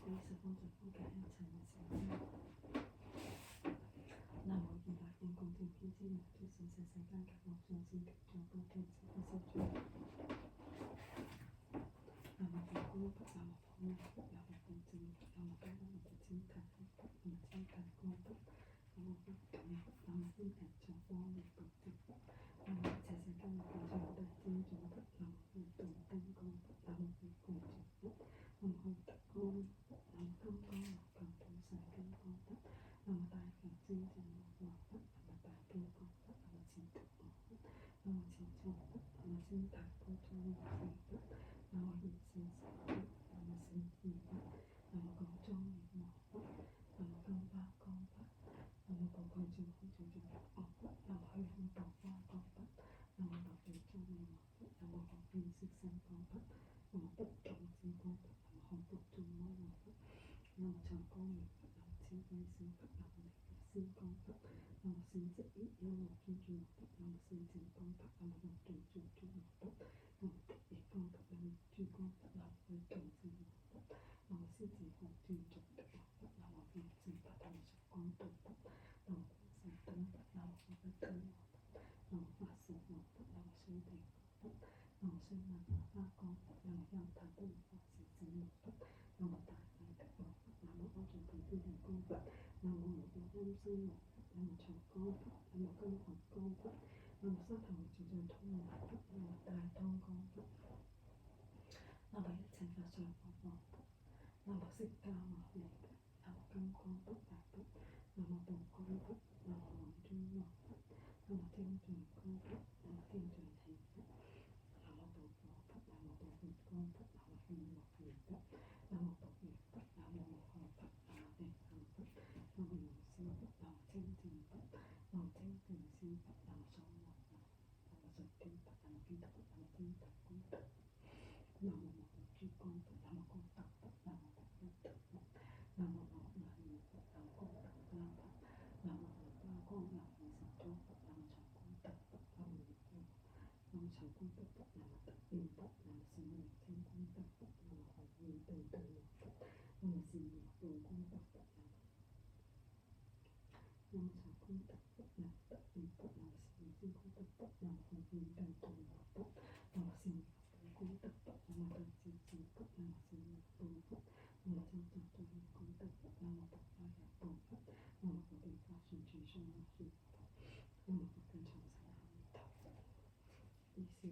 我十方正法嘅一切嘅善根。南無二百應供天遍知名諸善世世間及無上善極眾寶天慈悲受尊。南無寶光佛，南無普門佛，南無寶正佛，南無多羅蜜精勤佛，南無精勤光佛，南無不感佛，南無天人眾光明寶正佛，南無一切世間嘅眾大精進佛，南無普度燈光佛，南無悲供眾佛，南無康德光明佛，南無金剛羅絳普薩金剛佛，南無大佛精進羅華佛，南無大悲光佛，南無前途羅佛，南無前藏佛，南無先達波羅蜜佛，南無現世神佛，南無聖智佛，南無廣莊嚴羅佛，南無金巴光佛，南無寶蓋淨空淨盡佛佛，南無虛空寶華光佛，南無六地莊嚴羅佛，南無普遍色身光佛，南無不動之光佛，南無降伏眾魔羅佛，南無長光明佛，南無智慧勝佛，南無彌勒仙光佛，南無聖跡月幽羅尊尊羅佛，南無聖淨光佛，南無龍種種尊羅佛，南無敵意光佛，南無珠光佛，南無慧動正羅佛，南無獅子雄尊重德羅佛，南無妙正佛，南無十光道佛，南無光世燈佛，南無法不真羅佛，南無法勝羅佛，南無須地佛，南無須彌摩花光佛，南無優他多羅佛是勝羅佛，南無大威德羅佛，南無阿僧祇天人光佛，南無無量音聲羅佛，南無長光佛，南無金剛光佛，南無沙頭為眾像通羅佛，南無大通光佛，南無一切法上佛羅佛，南無釋迦牟尼佛，南無金剛不壞佛，南無寶光佛，南無龍尊羅佛，南無天象光佛，南無天象起佛，南無寶火佛，南無寶月光佛，南無顯樂如佛，南無寶月佛，南無無害佛，南無地行佛，南無龍師佛，南無清淨佛，南無清淨師佛，南無所羅佛，南無上天佛，南無堅德佛，南無天台光佛，南無無量珠光佛，南無功德佛，南無無憂德佛，南無無畏妙佛，南無功德花佛，南無無花光明現神足佛，南無長功德佛，南無妙光，南無長功德佛，南無德願佛，南無勝明清功德佛，南無宏願道道羅佛，南無善樂道功德佛，南無長功德佛，南無德願佛，南無善明清功德佛，南無宏願道道羅佛，南無善樂道功德佛，南無大智勝佛，南無善樂道佛，南無增上莊嚴功德佛，南無寶華有部佛，南無佛地法順轉相樂說佛，南無佛根長生阿彌陀佛。依是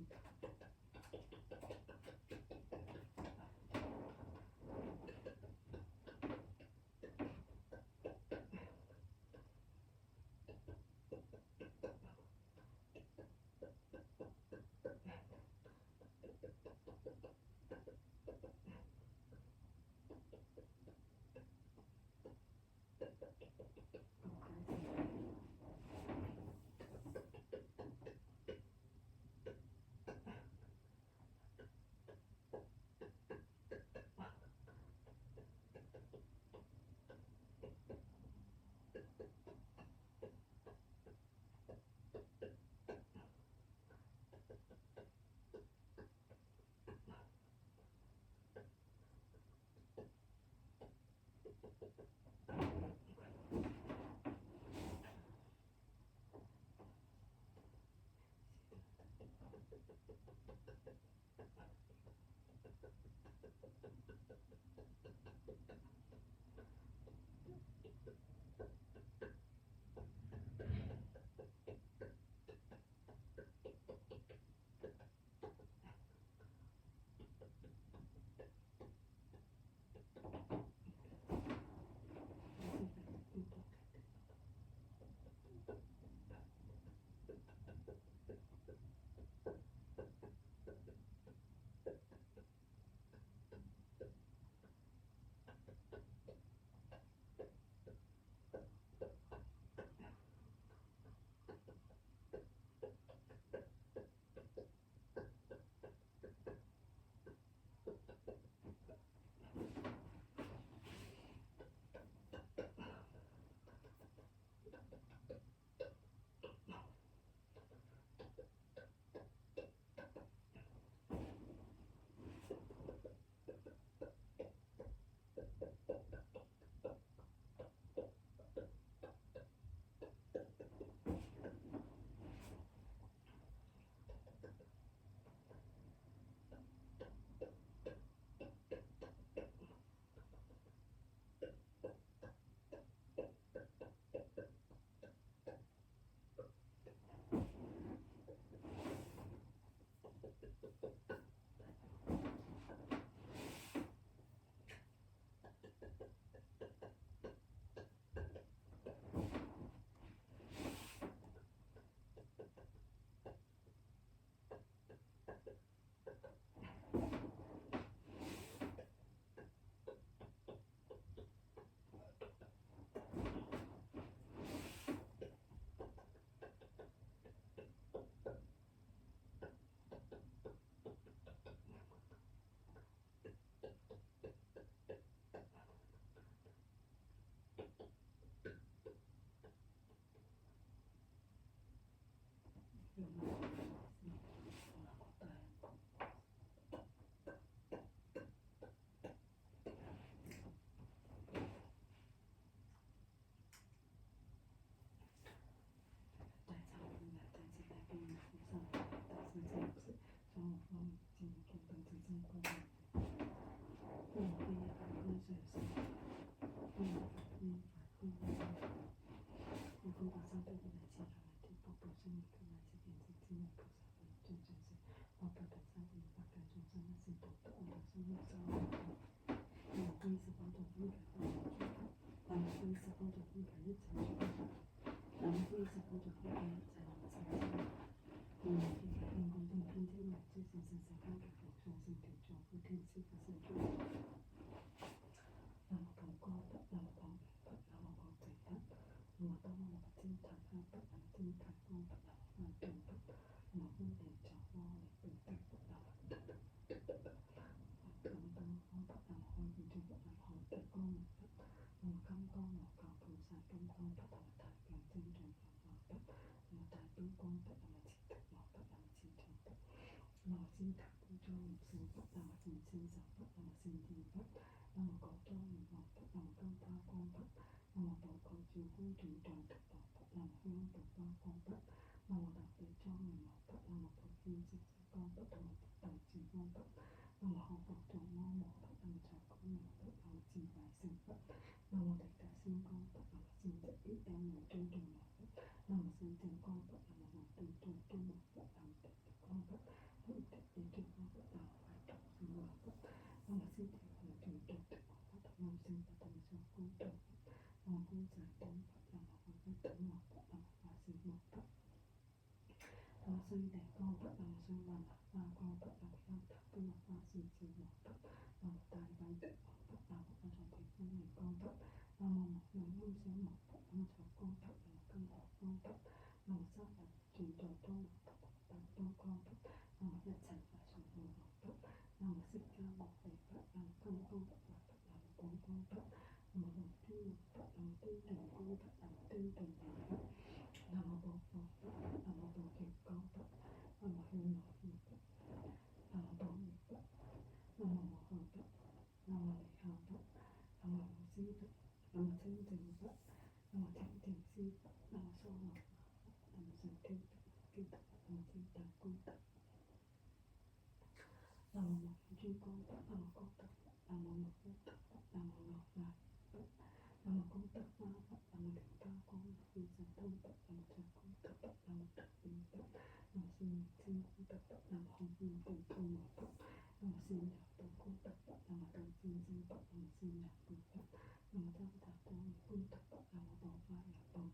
Nam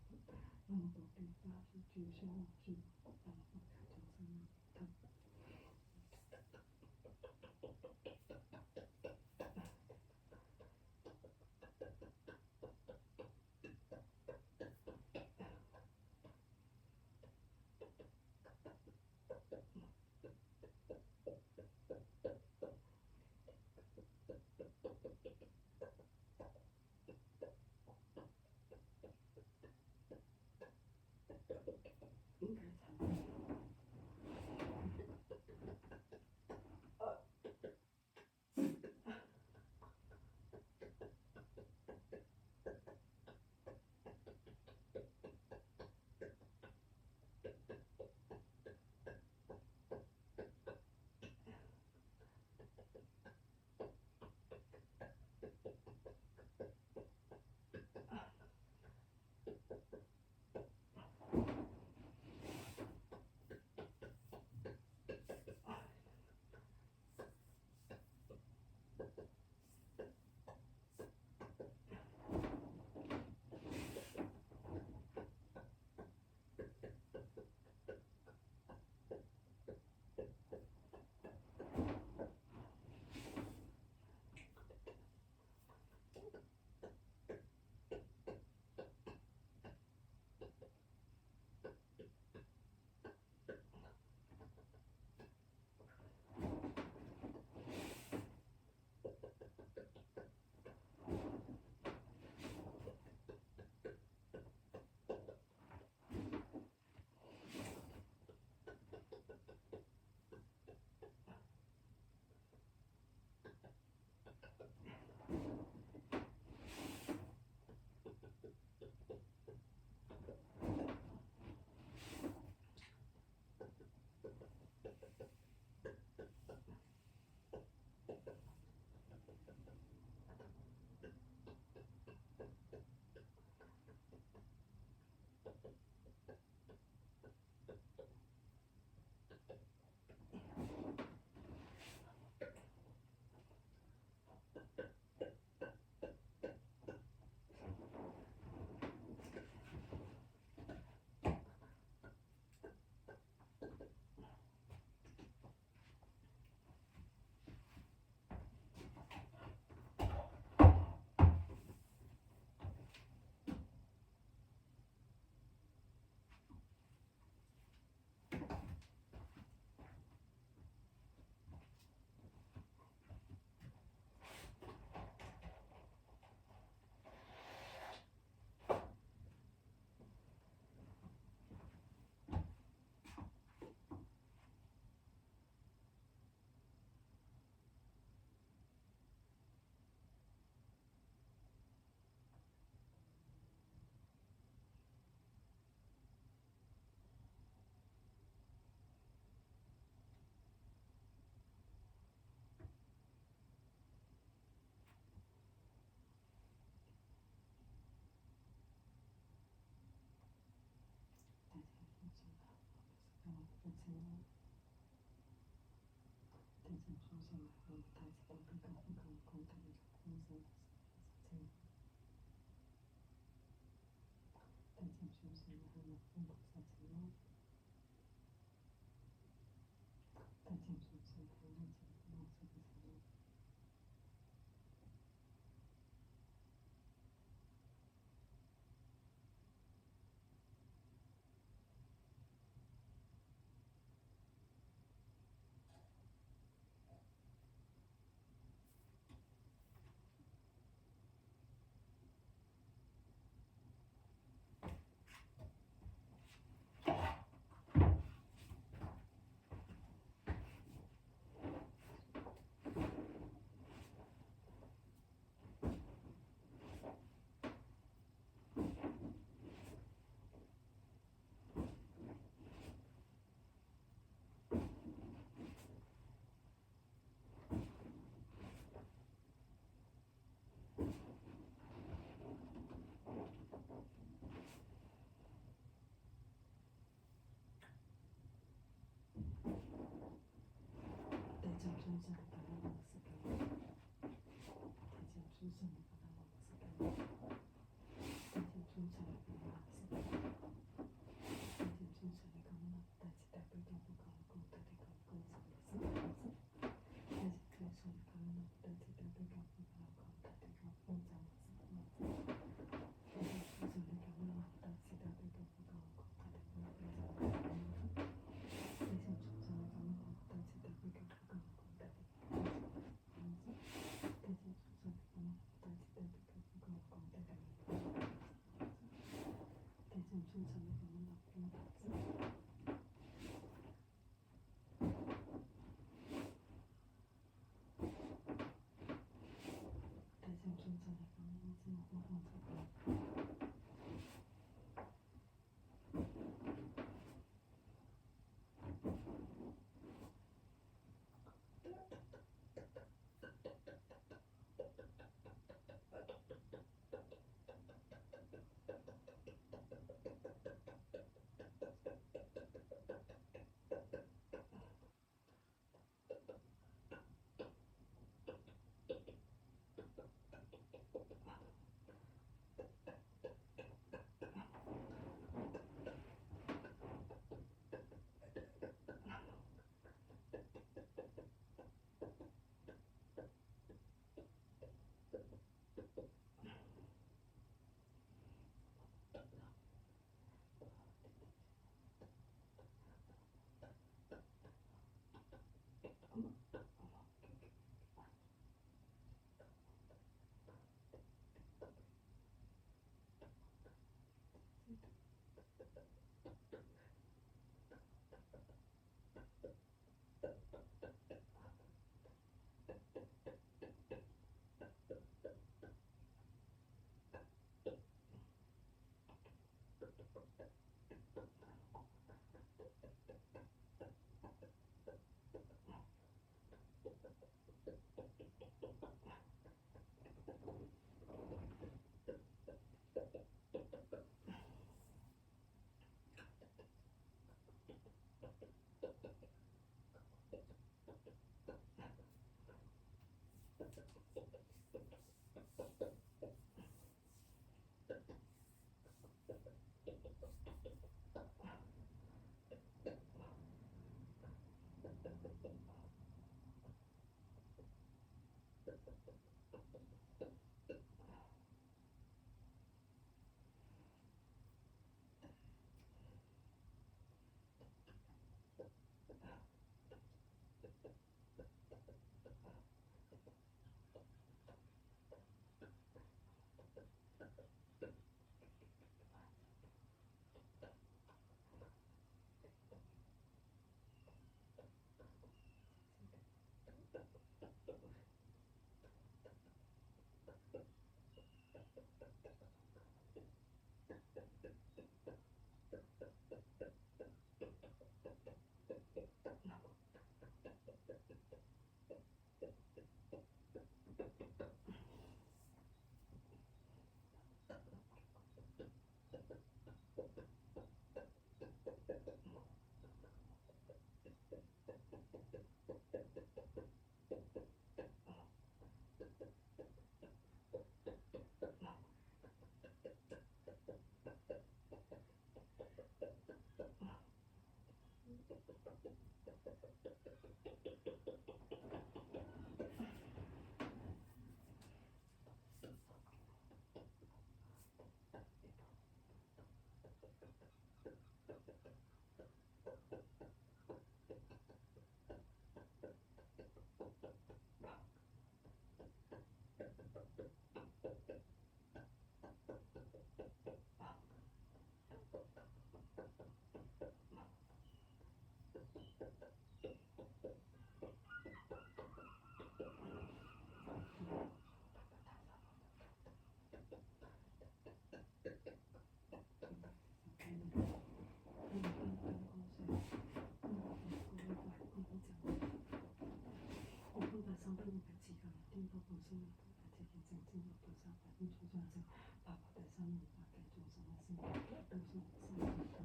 生命不而且眼睛进入不上反应出转正，爸爸的生命把给众生的生命都是上面的。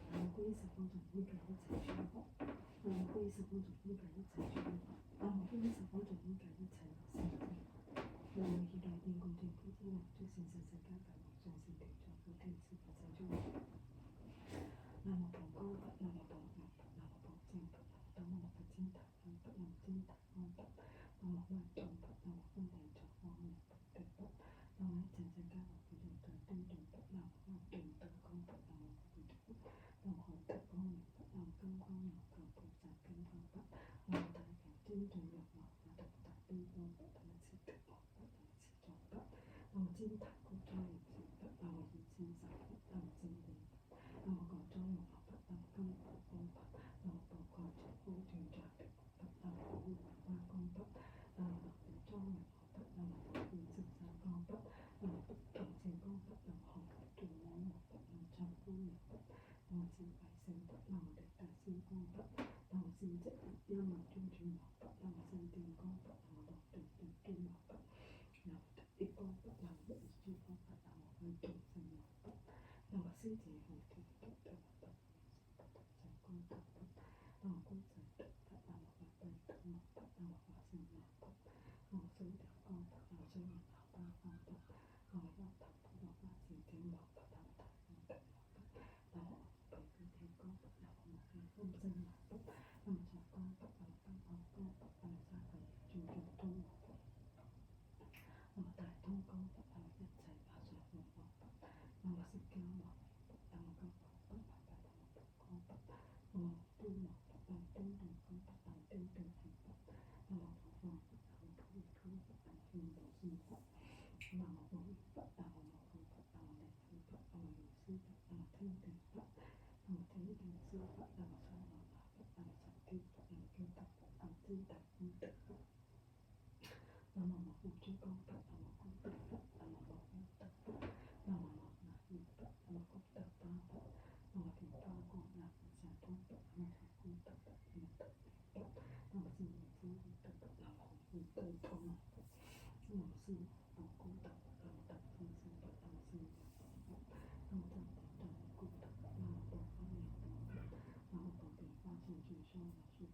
然后归十方种应该要采取的，然后归十方种应该要采取的，然后归十方种应该要采纳生的。那么一代天公天父天王就形成世间百物众生天众福天是佛才就。那么宝高不，那么宝妙不，那么宝正不，那么不精塔不，那么精塔光不，那么万众不，那么万年长光明不对不，那么真正干我不用得定定不，那么万定得功不，那么不对不，那么得光明不，那么根光明不，菩萨根光不，那么大有真正有嘛，那么大根光不，那么起得光不，那么起中不，那么精塔不庄有心不，那么一心上不，那么精灵不，那么高庄有不，那么根不光不，那么包括全部全家的不，那么无万光不，那么庄有不，那么无自在光不，那么不同情光不，那么红度无有不，那么长光有不，那么心百姓不，那么得大心光不，那么心者要么中军有不，那么心定光不，那么定有不，那么一光不，那么一句光不，那么会众生有不，那么心结红天不，那么不在光不，那么光在不，那么会被光不，那么发生有不，那么所以的光不，那么所以的八光不，那么要达不到八心天有不，那么太阳有不，那么北方天光不，那么被风声有不，那么在光不，那么刚好光不，那么在本就通有不。那么大通光不，那么一切法上有光不，那么是光有不，那么光不，那么光不，那么都有不，那么都有光不，那么都有不，那么无光不，那么突不，那么有心不，那么无语不，那么无空不，那么内空不，那么有思不，那么听定不，那么听定思不，那么说罗马不，那么想定不，那么跟不，那么精打功德不。那么我不知光不，那么功德不，那么我功德不，那么我哪一不，那么功德八不，那么平八光，那么下通不，那么成功德不，那么得不，那么是我知无德不，那么我得通不，那么是我功德不，那么得丰盛不，那么是我不，那么得得功德不，那么得方有不，那么得比发现去说了是。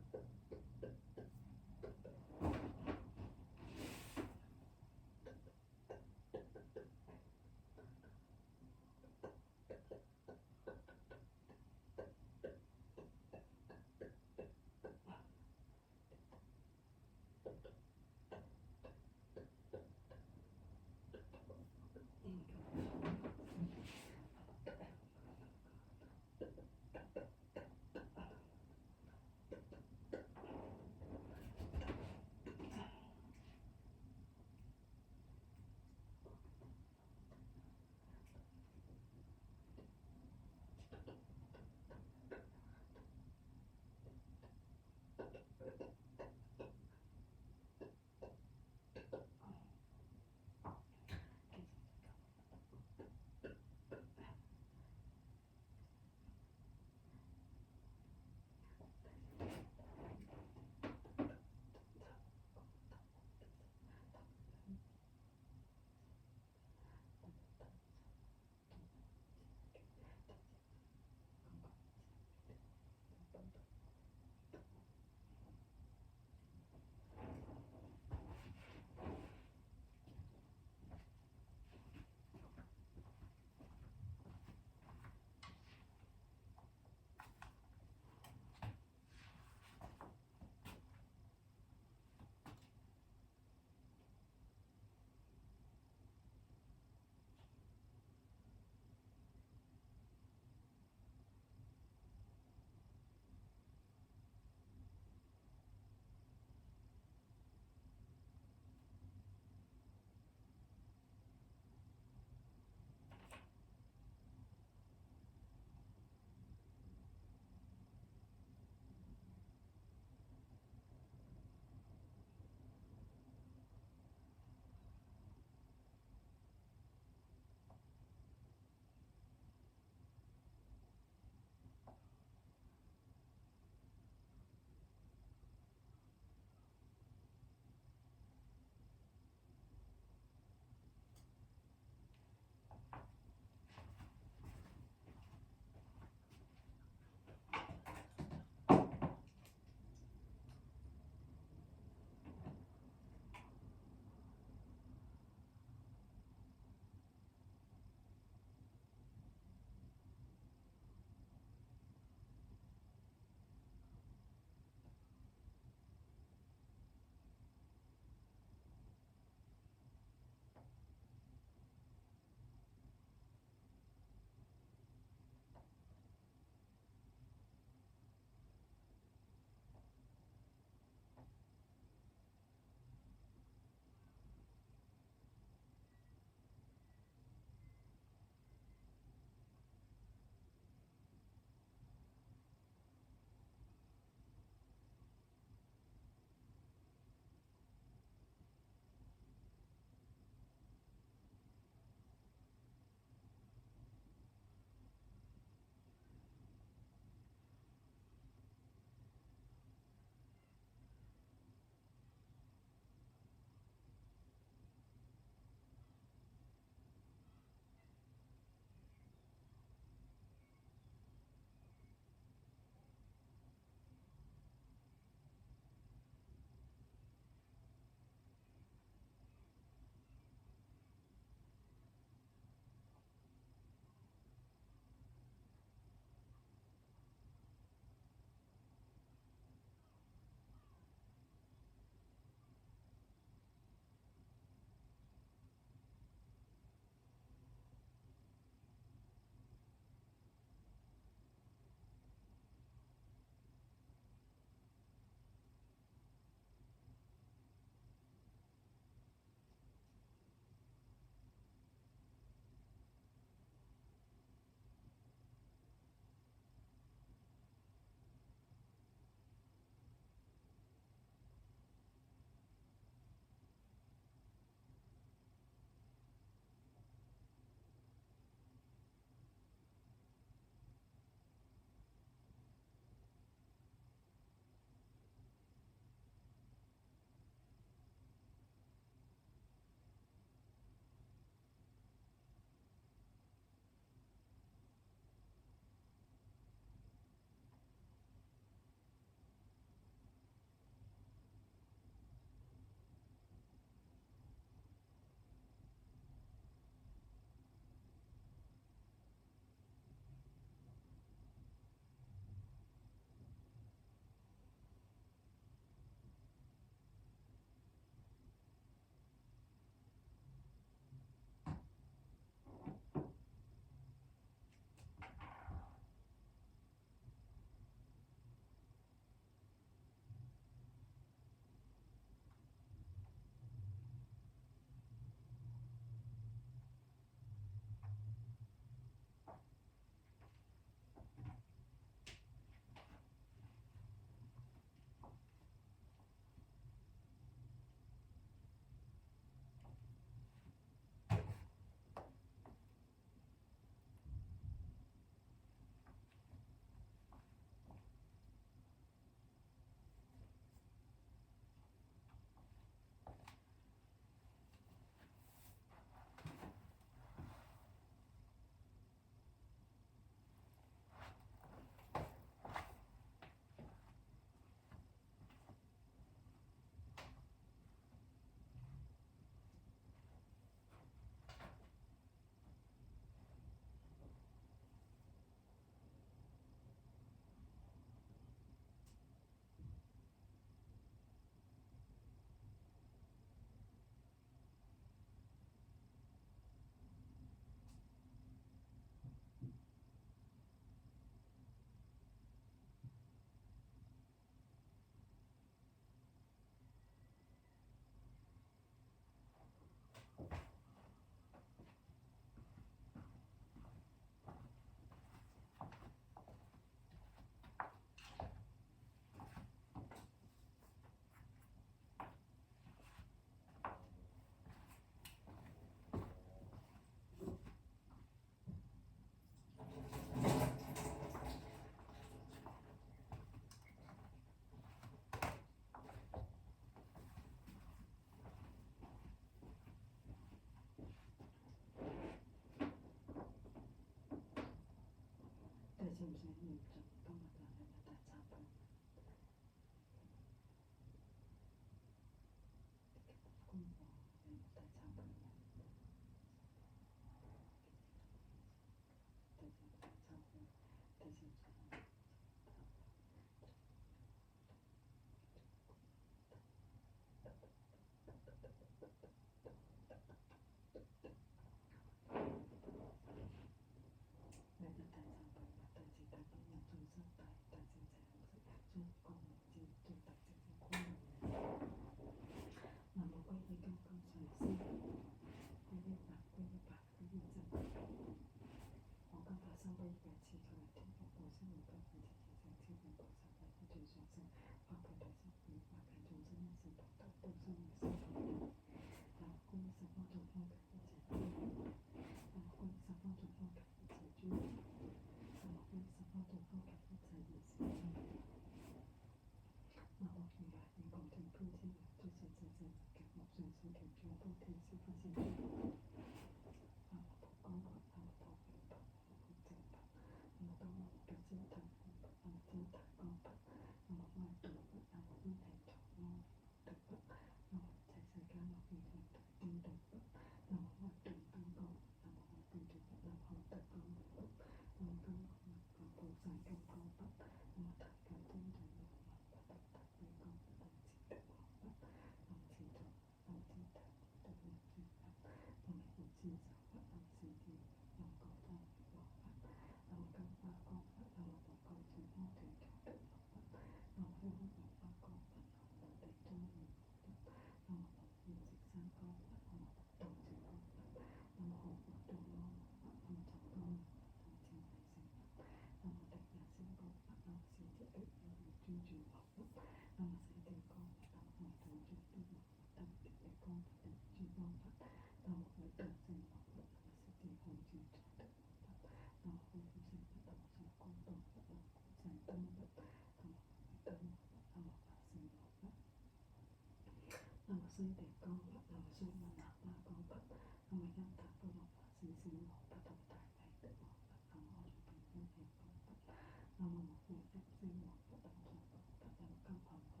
那么身体高了，那么身体哪怕高了，那么让它不能把心心我不能带来的我，那么我就变成一个，那么我会在心我不能做的，那么更好的，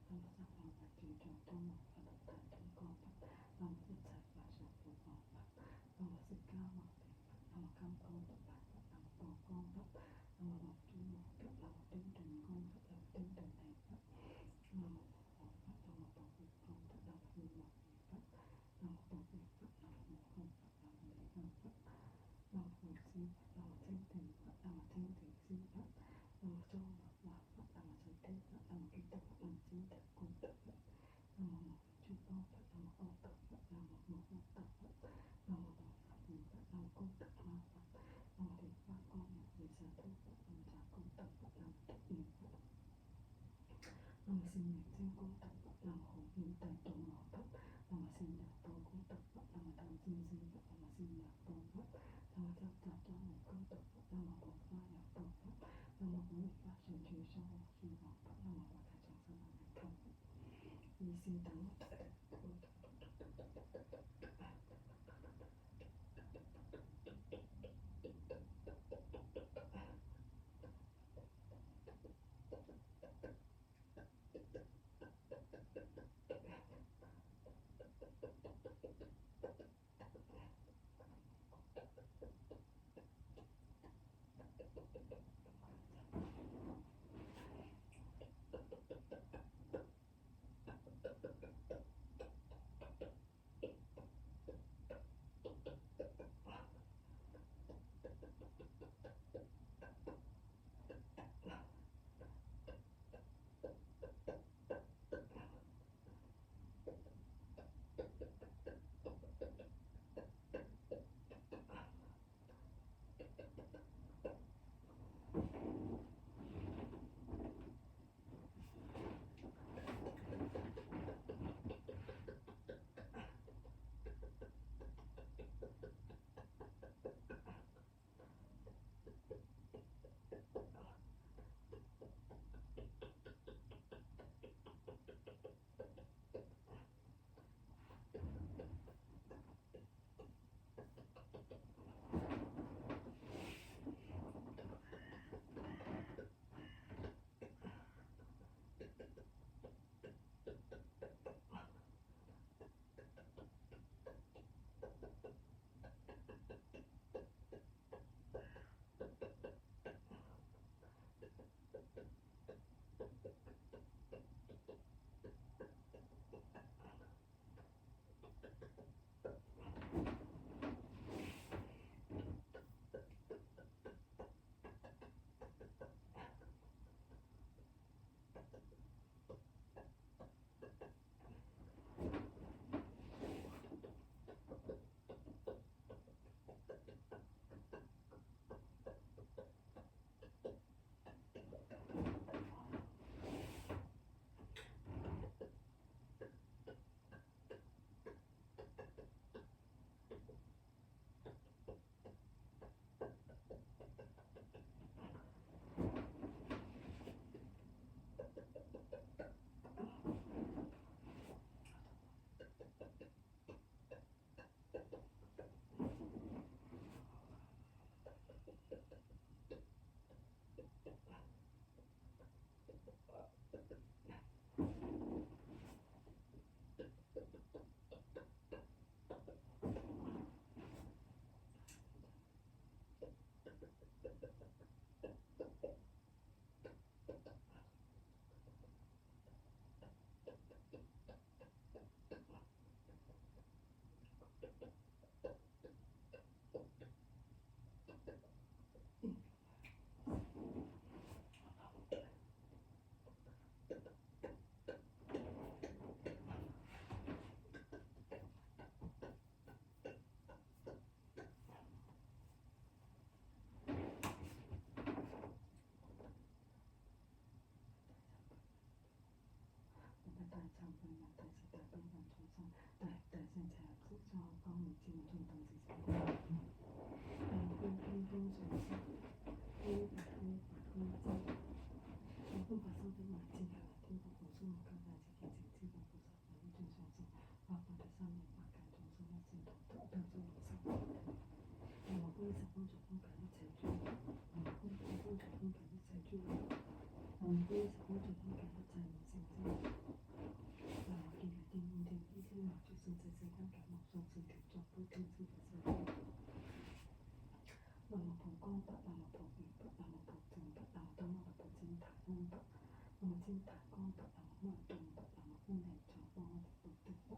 那么上面的这种都我不能带的高了，那么一才发生不高了，那么是高了的，那么刚高的，那么高高的，那么我就我的，那么对等高的，对等的，那么。那么保护高的，那么护我。那么保护法，那么护法，那么离合法，那么护心法，那么天庭法，那么天庭心法，那么周法法，那么周天法，那么吉德法，那么金德功德法，那么我去高法，那么高德法，那么我护德法，那么我法护法，那么功德法法，那么离法光明离沙土法，那么加功德法，那么地狱法，那么心灵真功德法，那么红云带动我法。那么新加坡功德法，那么当今新法，那么新加坡法，那么叫找到我功德法，那么我发扬道法，那么我以发神去生活是我法，那么我在众生那里看法，一心等我的。不是想要主动感到在我心中，那么一点点一点一天我就是在这样感冒上身体状不停止的在那么膀胱不，那么膀胱不，那么膀胱不，那么当我的膀胱弹不，那么经弹光不，那么脉动不，那么后面肠光的不对不，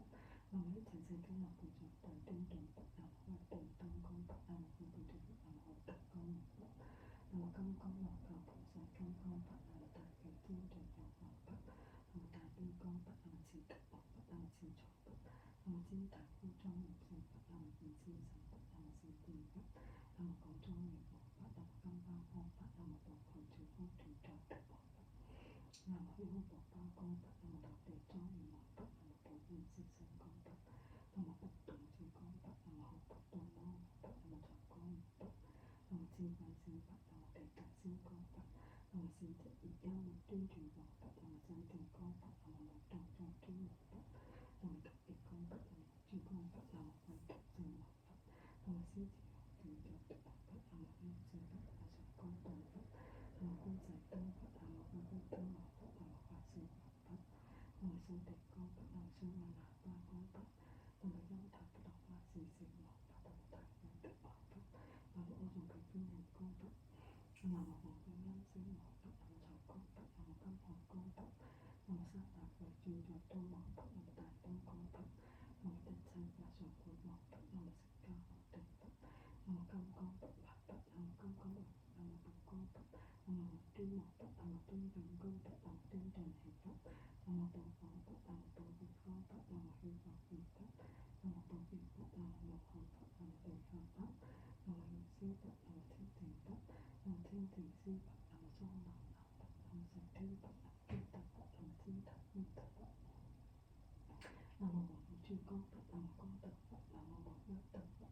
那么一整天跟我不转短短短不，那么脉动当光不，那么后不对不，那么后弹光不，那么刚刚我刚菩萨刚刚不，那么大概经典有我不，那么大悲光不，那么清感我不，那么清楚不，那么经弹护装有性不，那么经清神不，那么心定不。那么广中有我法，那么刚刚好法，那么我口就好ถูกจอด我法，那么有我八公法，那么เรา对中有我法，那么我运是神公法，那么我懂就公法，那么我懂我法，那么找公法，那么金观心法，那么对感心公法，那么心的一样我对住我法，那么三定公法，那么我懂就对我法，那么一公法，那么聚公法，那么我懂就我法，那么心体。那么就对我那么用心的那种光动的，那么光在灯的，那么光在灯我的，那么发生我的，那么身体光的，那么身外哪八光的，那么让它不到发生我的，那么它用的我的，那么我种可以分很光的，那么我会让生我的，那么找光的，那么刚好光的，那么三大会就叫多我的，那么大灯光的，那么在参加所会我的，那么是刚好的。那么刚刚不白不，那么刚刚不，那么不光不，那么对我不，那么对人公不，那么对人黑不，那么不黄不，那么不黑方不，那么黑方黑不，那么不黑不，那么不黄不，那么黑方不，那么有些不，那么天天不，那么天天些不，那么双脑脑不，那么是天不，那么天的不，那么天的不的不，那么我不去光不，那么光的不，那么我不的不。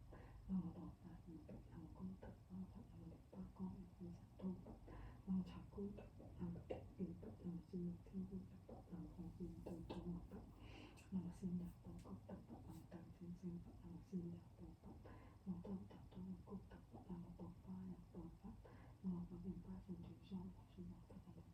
那么我发现不，那么功德方法，那么八公有分享多不，那么查功德不，那么给予不，那么是有天赋的不，那么红运都多么不，那么心了多功德不，那么大天心不，那么心了多不，那么多打多么功德不，那么多发了多发，那么我们发现就说我是我的，那么。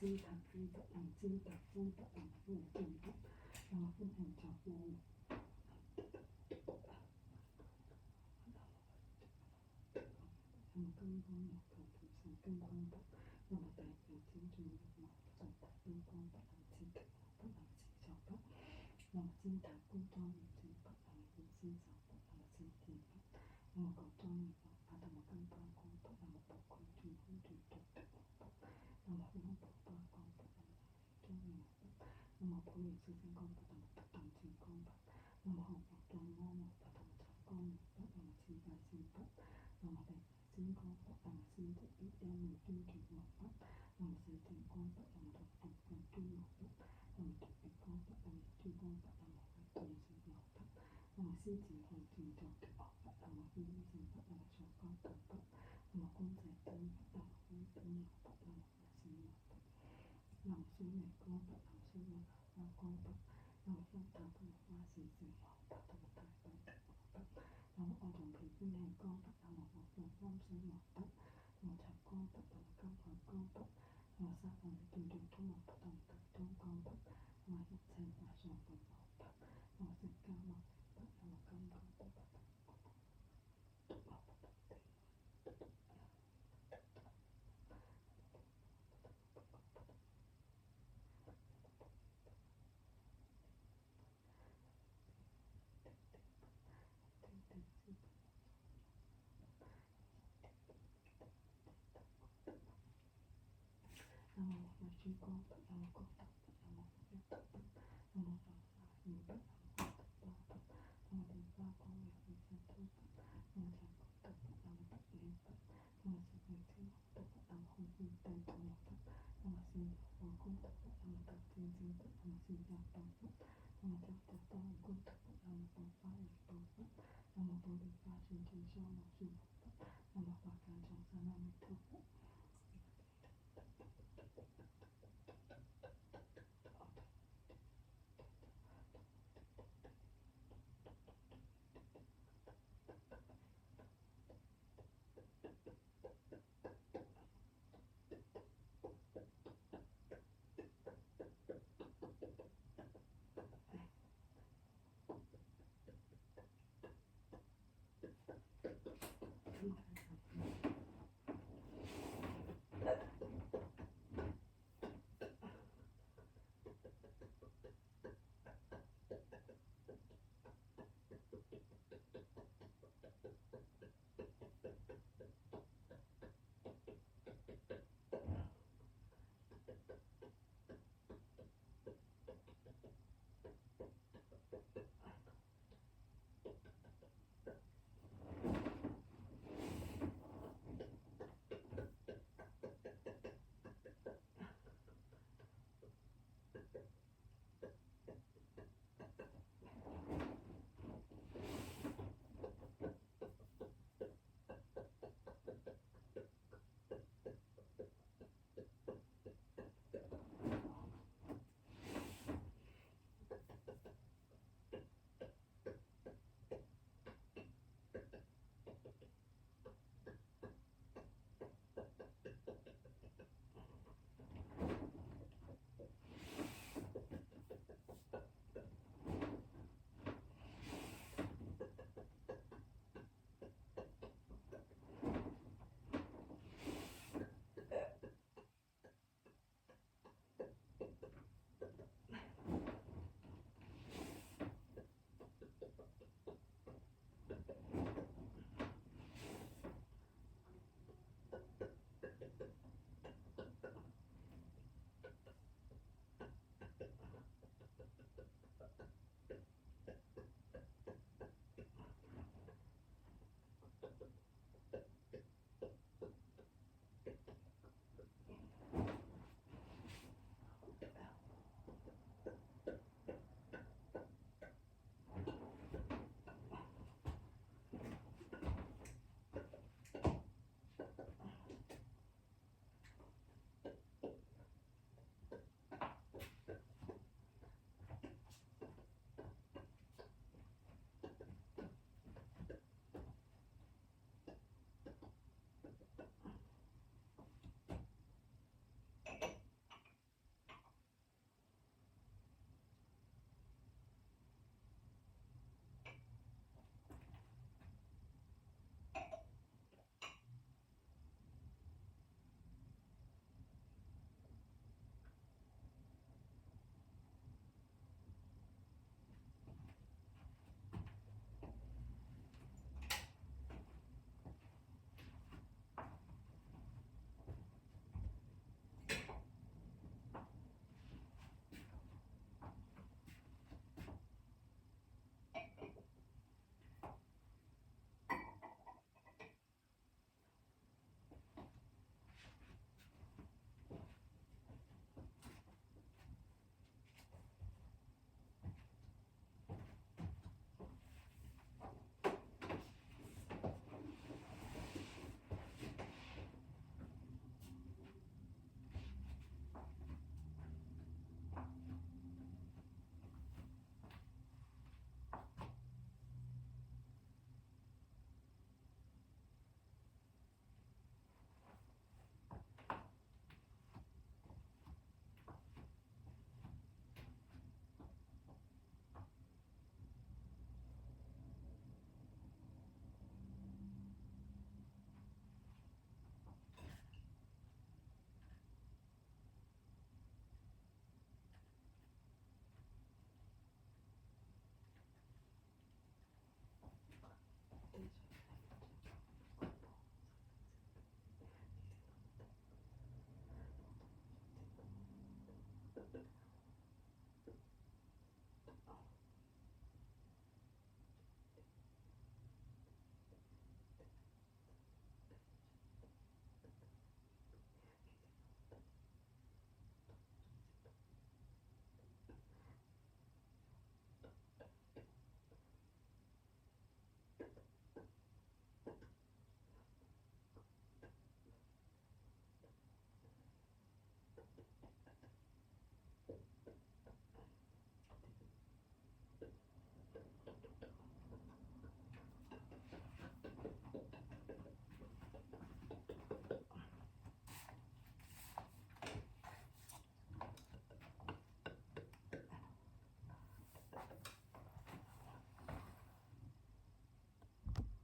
金塔黑的金塔风的风正的，然后风很着风。那么刚刚有个图像刚刚的，那么代表金正的嘛，总的刚刚的金的不能起小的，那么金塔工装女金不能有欣赏的，那么金金的，那么工装女嘛，把它们刚刚工的，那么不空军空军的的，那么不能不把工的，那么中女的，那么不也是刚刚的，那么不当金工的，那么后不当我们把它们成功女的，那么金白金的，那么被金工的，那么金的比较女军军嘛，那么是金工的，那么就不跟军女的，那么就被工的，那么军工的，那么会军是嘛的，那么新结婚军就的哦，那么婚姻金的，那么就高等的，那么公仔金的，那么婚姻有的，那么是有的，那么是美工的，那么是那个花工的，那么像他的花是最好的，他们台湾的，那么二种皮肤美工的，那么我们方是有的，那么成功的，那么刚好工的，那么三方的对对通了不同的中工的，那么一切发生不好的，那么是刚好的，那么刚好的，那么我们鞠躬。